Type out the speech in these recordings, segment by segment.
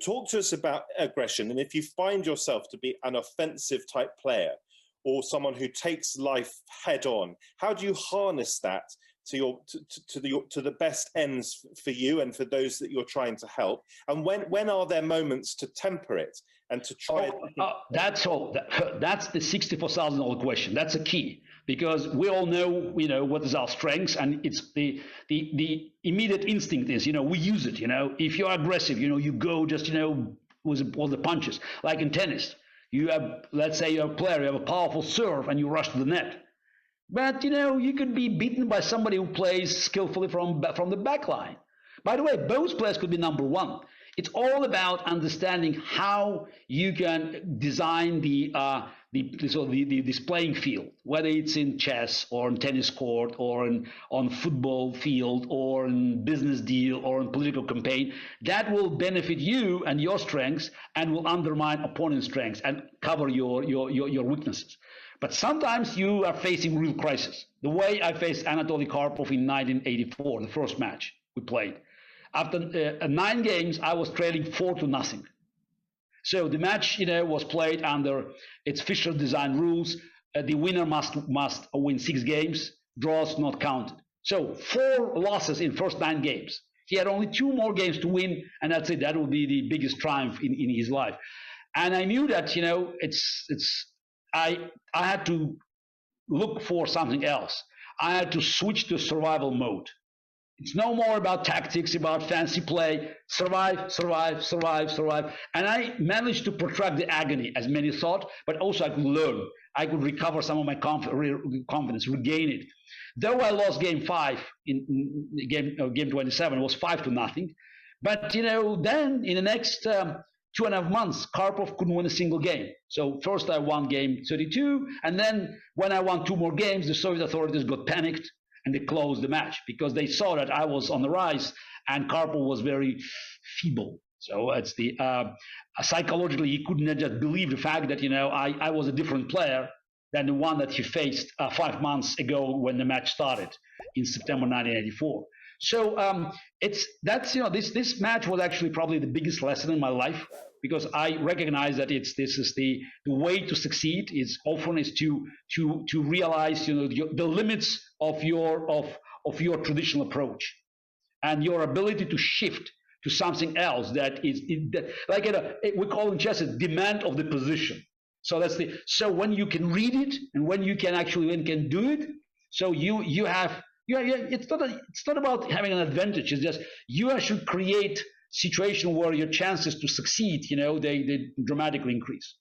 talk to us about aggression, and if you find yourself to be an offensive type player or someone who takes life head on, how do you harness that to the best ends for you and for those that you're trying to help? And when are there moments to temper it and to try? That's all. That's the $64,000 question. That's a key, because we all know, what is our strengths, and it's the immediate instinct is, we use it. If you're aggressive, you go just, with all the punches. Like in tennis, you have, let's say you're a player, you have a powerful serve, and you rush to the net. But, you could be beaten by somebody who plays skillfully from the back line. By the way, both players could be number one. It's all about understanding how you can design this playing field, whether it's in chess or in tennis court or on football field or in business deal or in political campaign. That will benefit you and your strengths and will undermine opponent's strengths and cover your weaknesses. But sometimes you are facing real crisis. The way I faced Anatoly Karpov in 1984, the first match we played. After 9 games, I was trailing 4-0. So the match, was played under its Fischer design rules. The winner must win 6 games, draws not counted. So 4 losses in first 9 games. He had only 2 more games to win, and that's it. That will be the biggest triumph in his life. And I knew that, I had to look for something else. I had to switch to survival mode. It's no more about tactics, about fancy play. Survive, survive, survive, survive. And I managed to protract the agony, as many thought, but also I could learn. I could recover some of my confidence, regain it. Though I lost game 5 in game 27, it was 5-0. But, then in the next 2.5 months, Karpov couldn't win a single game. So first I won game 32, and then when I won 2 more games, the Soviet authorities got panicked and they closed the match because they saw that I was on the rise and Karpov was very feeble. So it's psychologically he couldn't just believe the fact that I was a different player than the one that he faced 5 months ago when the match started in September 1984. So this match was actually probably the biggest lesson in my life, because I recognize that this is the way to succeed is to realize the limits of your traditional approach and your ability to shift to something else that is we call in chess a demand of the position. So so when you can read it and when you can do it, so you have. Yeah, it's not about having an advantage. It's just you should create situation where your chances to succeed, they dramatically increase.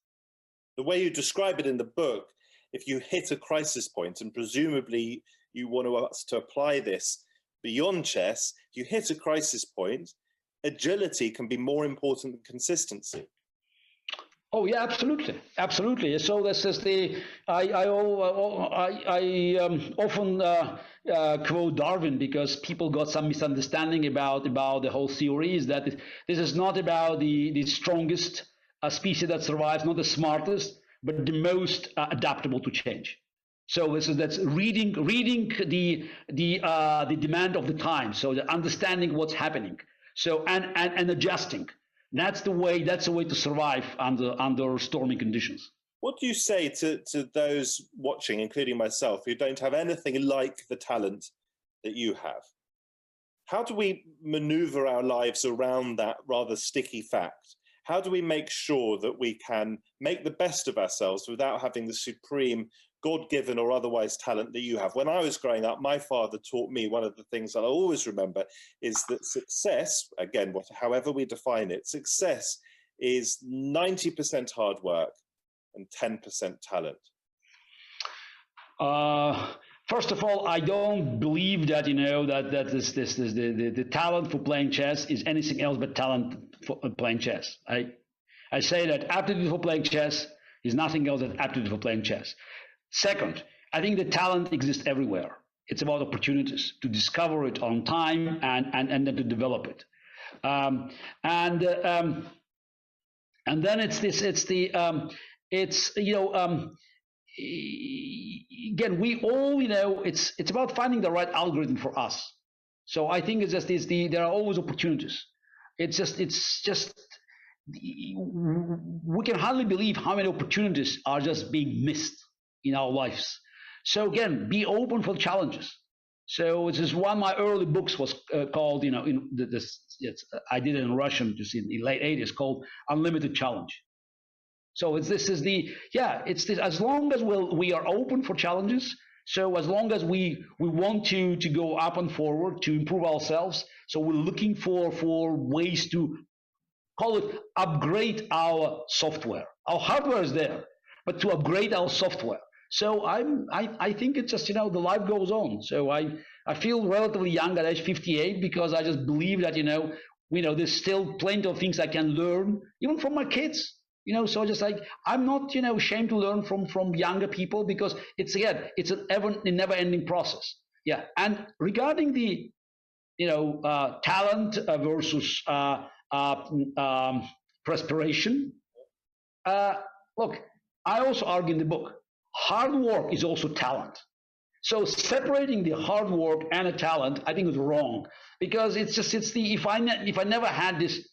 The way you describe it in the book, if you hit a crisis point, and presumably you want us to apply this beyond chess, you hit a crisis point, agility can be more important than consistency. Oh yeah, absolutely. So this is I often quote Darwin, because people got some misunderstanding about the whole theory. Is that this is not about the strongest species that survives, not the smartest, but the most adaptable to change. So that's reading the demand of the time. So the understanding what's happening. So and adjusting. That's the way to survive under stormy conditions. What do you say to those watching, including myself, who don't have anything like the talent that you have? How do we maneuver our lives around that rather sticky fact? How do we make sure that we can make the best of ourselves without having the supreme God-given or otherwise talent that you have? When I was growing up, my father taught me, one of the things that I always remember is that success, again, however we define it, success is 90% hard work and 10% talent. First of all, I don't believe that the talent for playing chess is anything else but talent for playing chess. I say that aptitude for playing chess is nothing else than aptitude for playing chess. Second, I think the talent exists everywhere. It's about opportunities to discover it on time and then to develop it. And then again, we all, it's about finding the right algorithm for us. So I think it's just there are always opportunities. It's just we can hardly believe how many opportunities are just being missed in our lives. So again, be open for challenges. So this is one of my early books was called, I did it in Russian, just in the late 80s, called Unlimited Challenge. So it's this, as long as we are open for challenges, so as long as we want to go up and forward, to improve ourselves, so we're looking for ways to, call it, upgrade our software. Our hardware is there, but to upgrade our software. So I think it's just, the life goes on. So I feel relatively young at age 58 because I just believe that, there's still plenty of things I can learn, even from my kids. So just like, I'm not, ashamed to learn from younger people, because it's a never-ending process. Yeah. And regarding the, talent versus perspiration, look, I also argue in the book, hard work is also talent. So separating the hard work and a talent, I think is wrong, because if I never had this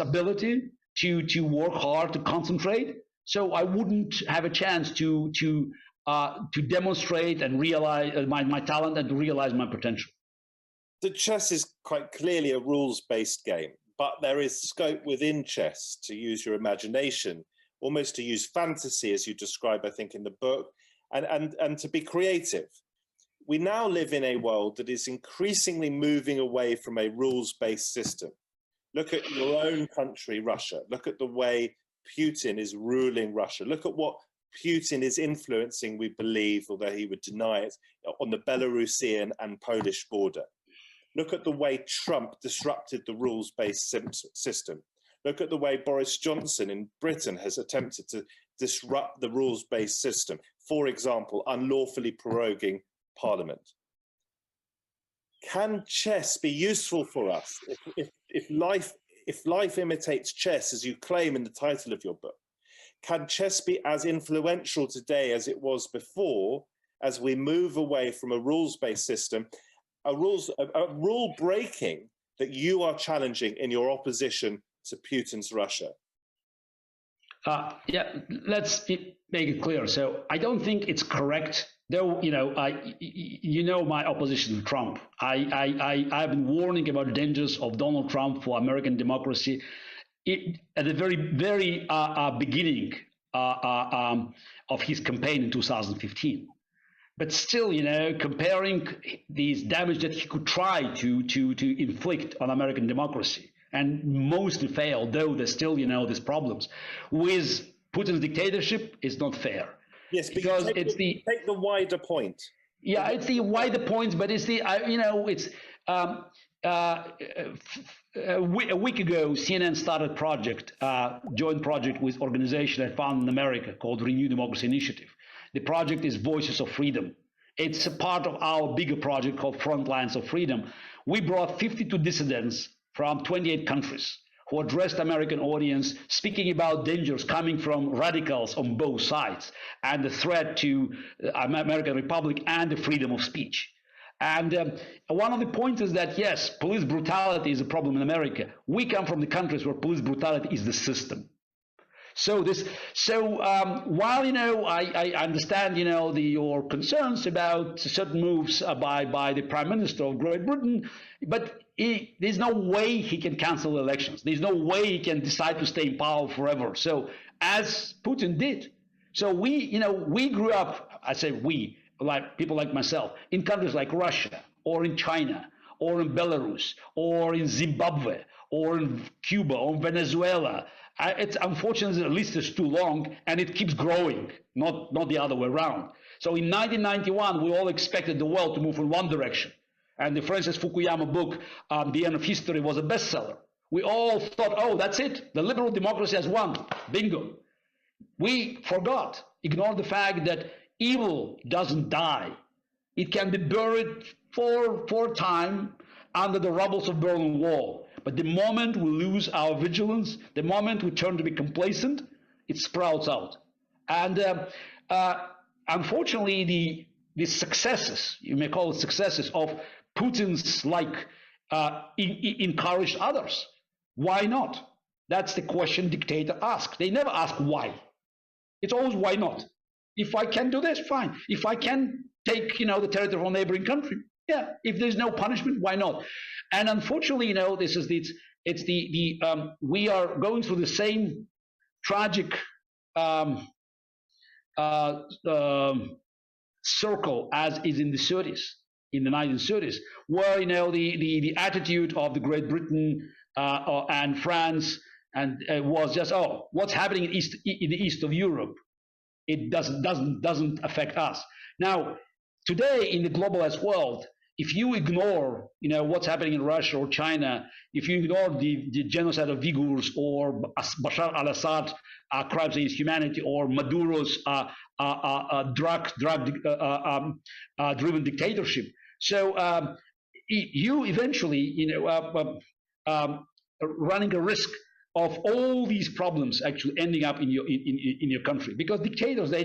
ability to work hard, to concentrate, so I wouldn't have a chance to demonstrate and realize my talent and to realize my potential. The chess is quite clearly a rules-based game, but there is scope within chess to use your imagination, almost to use fantasy, as you describe, I think, in the book, and to be creative. We now live in a world that is increasingly moving away from a rules-based system. Look at your own country, Russia. Look at the way Putin is ruling Russia. Look at what Putin is influencing, we believe, although he would deny it, on the Belarusian and Polish border. Look at the way Trump disrupted the rules-based system. Look at the way Boris Johnson in Britain has attempted to disrupt the rules-based system. For example, unlawfully proroguing Parliament. Can chess be useful for us if life imitates chess, as you claim in the title of your book? Can chess be as influential today as it was before, as we move away from a rules-based system, a rule breaking that you are challenging in your opposition to Putin's Russia? Let's make it clear. So I don't think it's correct. Though, my opposition to Trump. I've been warning about the dangers of Donald Trump for American democracy at the very, very beginning of his campaign in 2015. But still, comparing these damage that he could try to inflict on American democracy, and mostly failed, though there's still, there's problems, with Putin's dictatorship is not fair. Yes, because take the wider point. Yeah, it's the wider point, but it's the, a week ago, CNN started joint project with organization I found in America called Renew Democracy Initiative. The project is Voices of Freedom. It's a part of our bigger project called Front Lines of Freedom. We brought 52 dissidents from 28 countries who addressed American audience, speaking about dangers coming from radicals on both sides and the threat to American Republic and the freedom of speech. And one of the points is that, yes, police brutality is a problem in America. We come from the countries where police brutality is the system. So while I understand your concerns about certain moves by the Prime Minister of Great Britain, but there's no way he can cancel elections. There's no way he can decide to stay in power forever. So as Putin did. So we grew up, I say we, like people like myself, in countries like Russia or in China or in Belarus or in Zimbabwe or in Cuba or Venezuela. It's unfortunately, the list is too long and it keeps growing, not the other way around. So in 1991, we all expected the world to move in one direction. And the Francis Fukuyama book, The End of History, was a bestseller. We all thought, oh, that's it. The liberal democracy has won. Bingo. We ignored the fact that evil doesn't die. It can be buried for a time under the rubble of Berlin Wall. But the moment we lose our vigilance, the moment we turn to be complacent, it sprouts out. And unfortunately, the successes, you may call it successes, of Putin's encouraged others. Why not? That's the question dictator asks. They never ask why. It's always why not. If I can do this, fine. If I can take, the territory of a neighboring country, yeah. If there's no punishment, why not? And unfortunately, this is we are going through the same tragic circle as is in the 30s, in the 1930s, where the attitude of the Great Britain and France and was just, oh, what's happening in the east of Europe, it doesn't affect us. Now, today in the globalized world, if you ignore what's happening in Russia or China, if you ignore the genocide of Uyghurs or Bashar al-Assad crimes against humanity or Maduro's drug-driven dictatorship, so you eventually running a risk of all these problems actually ending up in your country, because dictators they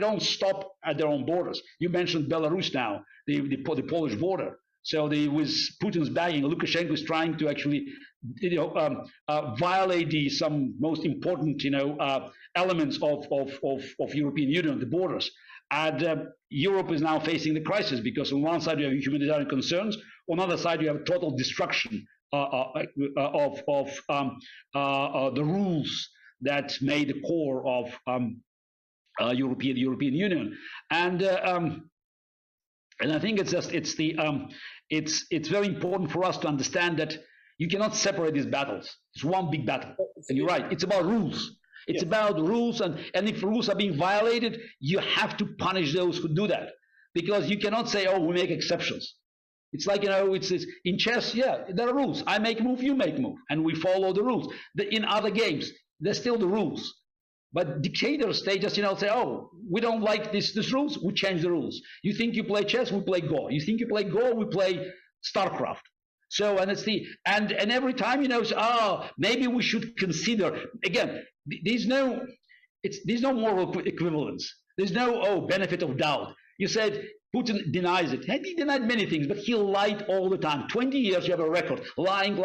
don't stop at their own borders. You mentioned Belarus now, the Polish border. So with Putin's bagging, Lukashenko is trying to actually violate some most important elements of European Union, the borders. And Europe is now facing the crisis because on one side you have humanitarian concerns, on the other side you have total destruction of the rules that made the core of European Union, and I think it's very important for us to understand that you cannot separate these battles. It's one big battle, and you're right. It's about rules. It's about rules, and if rules are being violated, you have to punish those who do that, because you cannot say, oh, we make exceptions. It's like, it's in chess, yeah, there are rules. I make a move, you make a move, and we follow the rules. In other games, there's still the rules. But dictators, they just, say, oh, we don't like this rules, we change the rules. You think you play chess, we play Go. You think you play Go, we play StarCraft. So, and it's and every time, maybe we should consider, again, there's no moral equivalence. There's no, benefit of doubt. You said, Putin denies it. He denied many things, but he lied all the time. 20 years, you have a record. Lying.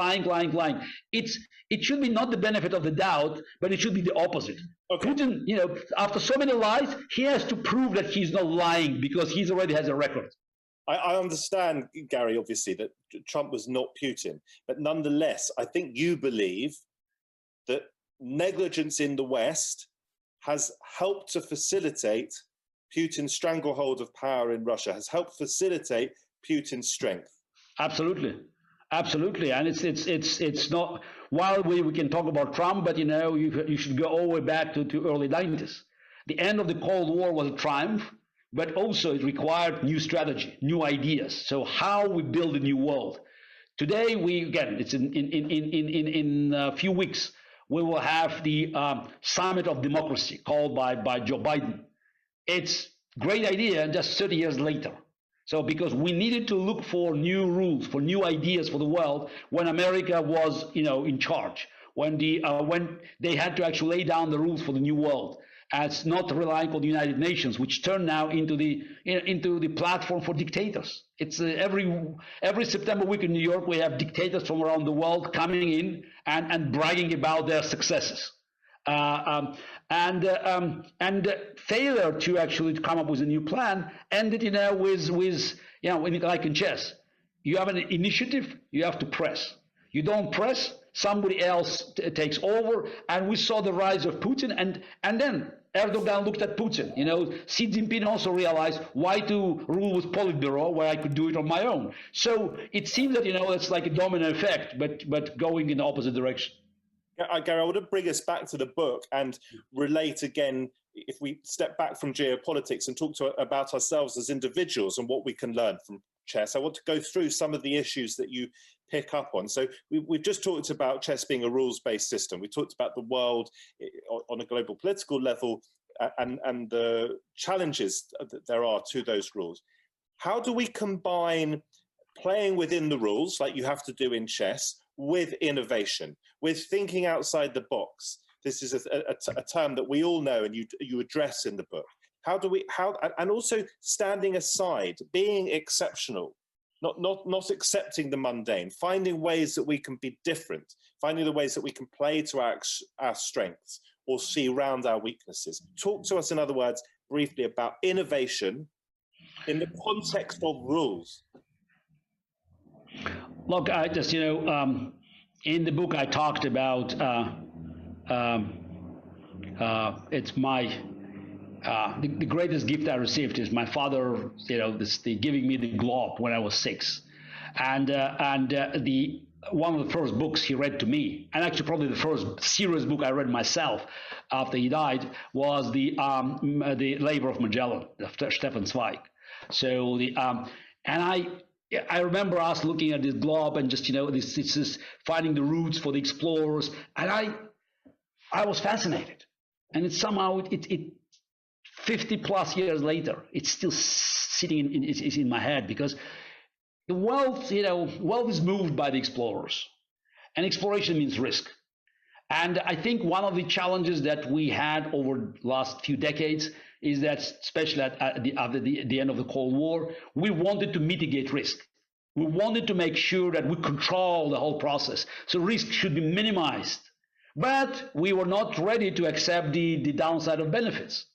It should be not the benefit of the doubt, but it should be the opposite. Okay. Putin, after so many lies, he has to prove that he's not lying because he already has a record. I understand, Garry, obviously, that Trump was not Putin. But nonetheless, I think you believe that negligence in the West has helped to facilitate Putin's stranglehold of power in Russia, has helped facilitate Putin's strength. Absolutely, and it's not. While we can talk about Trump, but you should go all the way back to early 90s. The end of the Cold War was a triumph, but also it required new strategy, new ideas. So how we build a new world. Today it's in a few weeks we will have the Summit of Democracy called by Joe Biden. It's a great idea just 30 years later. So because we needed to look for new rules, for new ideas for the world when America was, in charge, when they had to actually lay down the rules for the new world, as not relying on the United Nations, which turned now into the platform for dictators. It's every September week in New York, we have dictators from around the world coming in and bragging about their successes. And failure to actually come up with a new plan ended, with like in chess, you have an initiative, you have to press. You don't press, somebody else takes over, and we saw the rise of Putin, and then Erdogan looked at Putin. Xi Jinping also realized why to rule with Politburo where I could do it on my own. So it seems that it's like a domino effect, but going in the opposite direction. Garry, I want to bring us back to the book and relate again, if we step back from geopolitics and talk about ourselves as individuals and what we can learn from chess. I want to go through some of the issues that you pick up on. So we've just talked about chess being a rules-based system. We talked about the world on a global political level and the challenges that there are to those rules. How do we combine playing within the rules, like you have to do in chess, with innovation, with thinking outside the box? This is a term that we all know and you address in the book. And also standing aside, being exceptional, not accepting the mundane, finding ways that we can be different, finding the ways that we can play to our strengths or see around our weaknesses. Talk to us, in other words, briefly about innovation in the context of rules. Look, I just, in the book I talked about, it's my, the greatest gift I received is my father, giving me the globe when I was 6. And one of the first books he read to me, and actually probably the first serious book I read myself after he died, was the Labor of Magellan, of Stefan Zweig. So I remember us looking at this globe and just, this finding the routes for the explorers, and I was fascinated. And it's somehow, 50 plus years later, it's still sitting in my head, because the world, world is moved by the explorers, and exploration means risk. And I think one of the challenges that we had over the last few decades is that, especially at the end of the Cold War, we wanted to mitigate risk. We wanted to make sure that we control the whole process. So risk should be minimized. But we were not ready to accept the downside of benefits.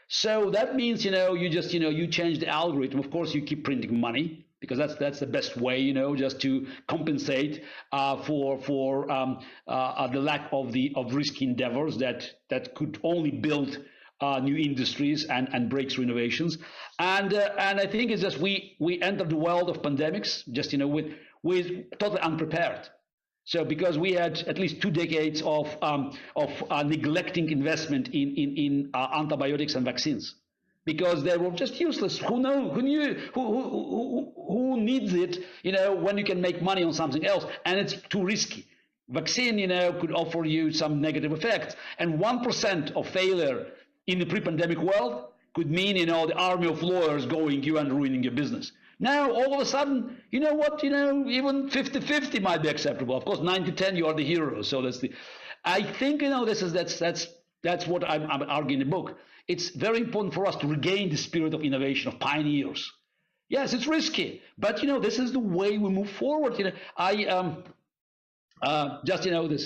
So that means, you change the algorithm. Of course, you keep printing money, because that's the best way, just to compensate for the lack of risky endeavors that could only build new industries and breakthrough innovations. And I think it's just we entered the world of pandemics just with totally unprepared. So because we had at least 2 decades of neglecting investment in antibiotics and vaccines, because they were just useless. Who needs it, when you can make money on something else, and it's too risky. Vaccine, could offer you some negative effects, and 1% of failure in the pre-pandemic world could mean, the army of lawyers going you and ruining your business. Now, all of a sudden, even 50-50 might be acceptable. Of course, 9-10, you are the hero. So I think, that's what I'm arguing in the book. It's very important for us to regain the spirit of innovation, of pioneers. Yes, it's risky, but, this is the way we move forward. This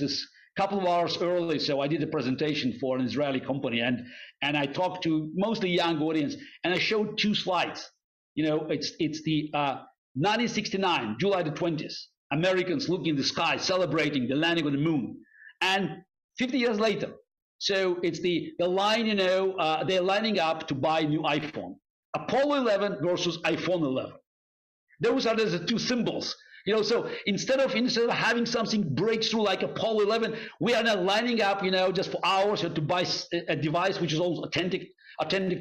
is a couple of hours early, so I did a presentation for an Israeli company, and I talked to mostly young audience, and I showed 2 slides. It's the 1969, July the 20th, Americans looking in the sky, celebrating the landing on the moon, and 50 years later. So it's the line, they're lining up to buy a new iPhone. Apollo 11 versus iPhone 11. Those are the 2 symbols. So instead of having something breakthrough like Apollo 11, we are now lining up, just for hours to buy a device which is also attentive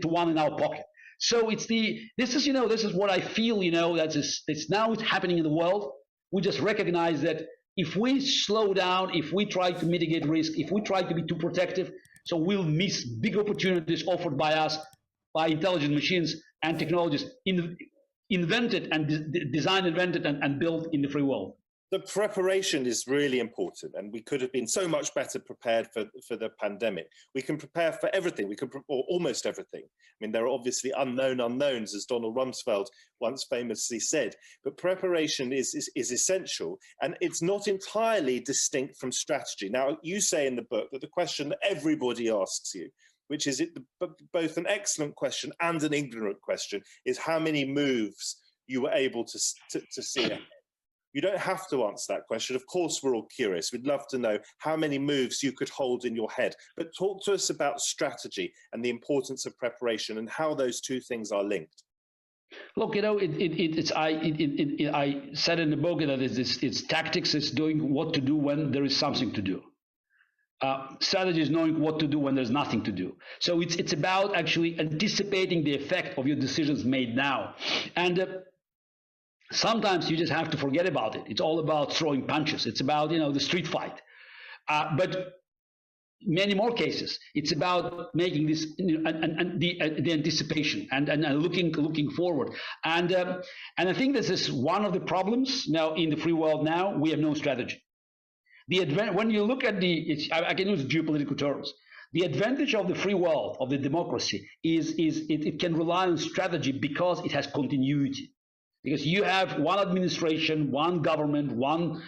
to one in our pocket. So this is what I feel, it's now it's happening in the world. We just recognize that if we slow down, if we try to mitigate risk, if we try to be too protective, so we'll miss big opportunities offered by us, by intelligent machines and technologies invented and designed, invented and built in the free world. The preparation is really important, and we could have been so much better prepared for the pandemic. We can prepare for everything, or almost everything. I mean, there are obviously unknown unknowns, as Donald Rumsfeld once famously said, but preparation is essential, and it's not entirely distinct from strategy. Now, you say in the book that the question that everybody asks you, which is both an excellent question and an ignorant question, is how many moves you were able to see ahead. You don't have to answer that question. Of course, we're all curious. We'd love to know how many moves you could hold in your head. But talk to us about strategy and the importance of preparation and how those 2 things are linked. Look, I said in the book that it's tactics. It's doing what to do when there is something to do. Strategy is knowing what to do when there's nothing to do. So it's about actually anticipating the effect of your decisions made now. And sometimes you just have to forget about it. It's all about throwing punches. It's about, the street fight. But many more cases, it's about making this and the anticipation and looking forward. And I think this is one of the problems now in the free world. Now we have no strategy. When you look at I can use geopolitical terms. The advantage of the free world, of the democracy, is it can rely on strategy because it has continuity. because you have one administration, one government, one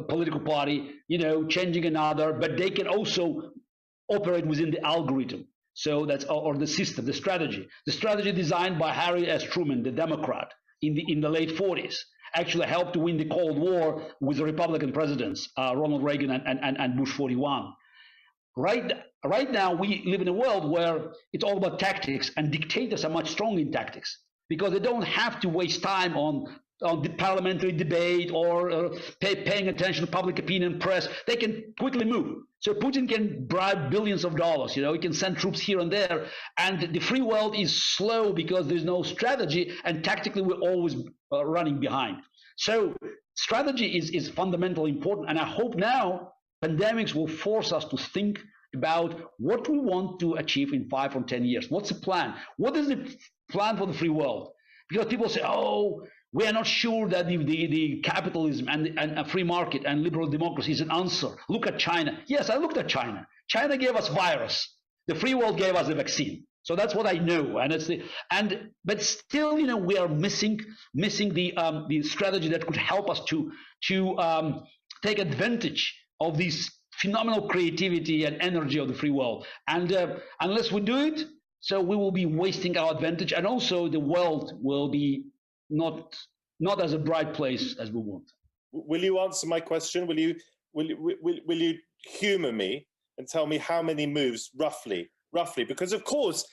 political party, changing another, but they can also operate within the algorithm. So that's, or the system, the strategy designed by Harry S. Truman, the Democrat, in the late 40s, actually helped to win the Cold War with the Republican presidents, Ronald Reagan and Bush 41. Right now, we live in a world where it's all about tactics, and dictators are much stronger in tactics because they don't have to waste time on the parliamentary debate or paying attention to public opinion, press. They can quickly move. So Putin can bribe billions of dollars. He can send troops here and there. And the free world is slow because there's no strategy, and tactically we're always running behind. So strategy is fundamentally important. And I hope now pandemics will force us to think about what we want to achieve in 5 or 10 years. What's the plan? What is the plan for the free world? Because people say, oh, we are not sure that the capitalism and a free market and liberal democracy is an answer. Look at China. Yes, I looked at China. China gave us virus. The free world gave us the vaccine. So that's what I know. But still, we are missing the strategy that could help us to take advantage of this phenomenal creativity and energy of the free world. And unless we do it, so we will be wasting our advantage, and also the world will be not as a bright place as we want. Will you answer my question? Will you humor me and tell me how many moves roughly? Because of course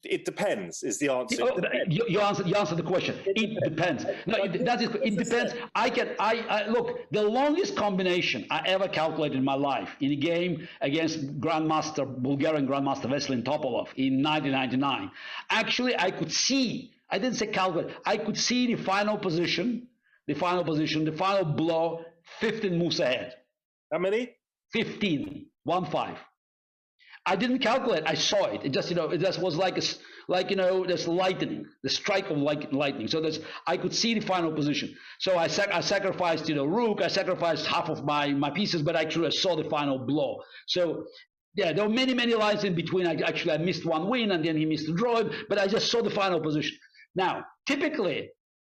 it depends is the answer. You answer the question. It depends. No, it depends. I look, the longest combination I ever calculated in my life in a game against Bulgarian Grandmaster Veselin Topalov in 1999. Actually, I could see, I didn't say calculate, I could see the final position, the final blow, 15 moves ahead. How many? 15, 1-5. I didn't calculate. I saw it. It just, it just was like there's lightning, the strike of lightning. So I could see the final position. So I sacrificed, rook. I sacrificed half of my pieces, but actually I saw the final blow. So yeah, there were many lines in between. I missed one win, and then he missed the draw. But I just saw the final position. Now, typically,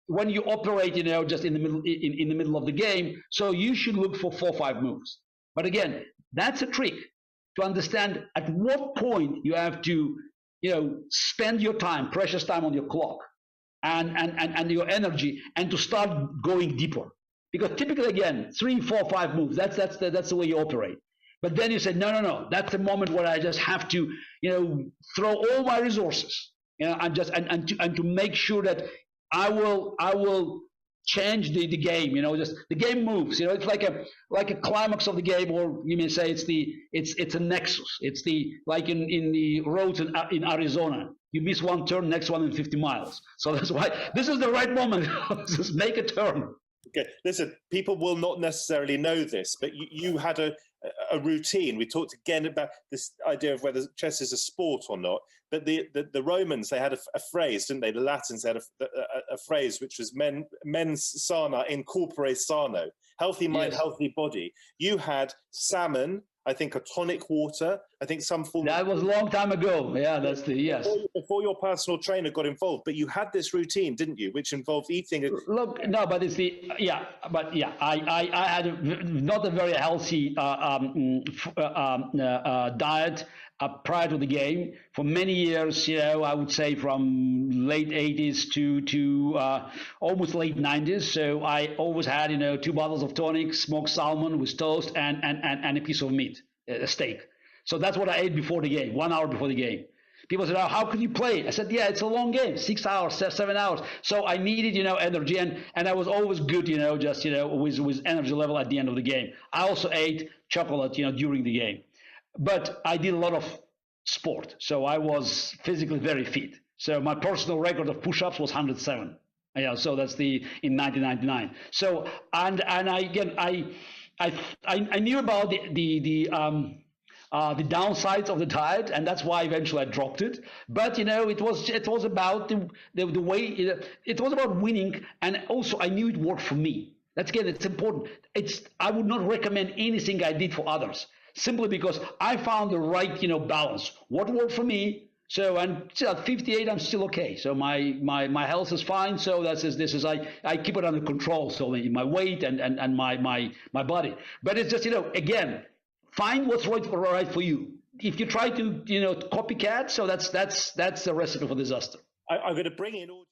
when you operate, just in the middle of the game, so you should look for 4 or 5 moves. But again, that's a trick. To understand at what point you have to, spend your time, precious time on your clock and your energy, and to start going deeper. Because typically, again, 3, 4, 5 moves, that's the way you operate. But then you say, no, that's the moment where I just have to, throw all my resources, and to make sure that I will change the game, just the game moves, it's like a climax of the game, or you may say it's a nexus. It's like in the roads in Arizona, you miss one turn, next one in 50 miles. So that's why this is the right moment. Just make a turn. Okay, listen, people will not necessarily know this, but you had a routine. We talked again about this idea of whether chess is a sport or not. But the Romans, they had a phrase, didn't they? The Latins had a phrase which was mens sana in corpore sano, healthy mind, yes. Healthy body. You had salmon, I think a tonic water, I think some form. That was a long time ago. Yeah, that's yes. Before your personal trainer got involved, but you had this routine, didn't you, which involved eating. Look, no, but it's I had not a very healthy diet prior to the game for many years. I would say from late 80s to almost late 90s. So I always had 2 bottles of tonic, smoked salmon with toast, and a piece of meat, a steak. So that's what I ate before the game, 1 hour before the game. People said, "Oh, how can you play?" I said, "Yeah, it's a long game, 6 hours, 7 hours." So I needed, energy, and I was always good, just with energy level at the end of the game. I also ate chocolate, during the game, but I did a lot of sport, so I was physically very fit. So my personal record of push-ups was 107. Yeah, so that's in 1999. So and I knew about the downsides of the diet, and that's why eventually I dropped it. But it was about the way it was about winning, and also I knew it worked for me. It's important. I would not recommend anything I did for others, simply because I found the right balance. What worked for me, So and at 58, I'm still okay. So my health is fine. So I keep it under control. So my weight and my body. But it's just again, find what's right for you. If you try to copycat, so that's the recipe for disaster. I'm going to bring in all.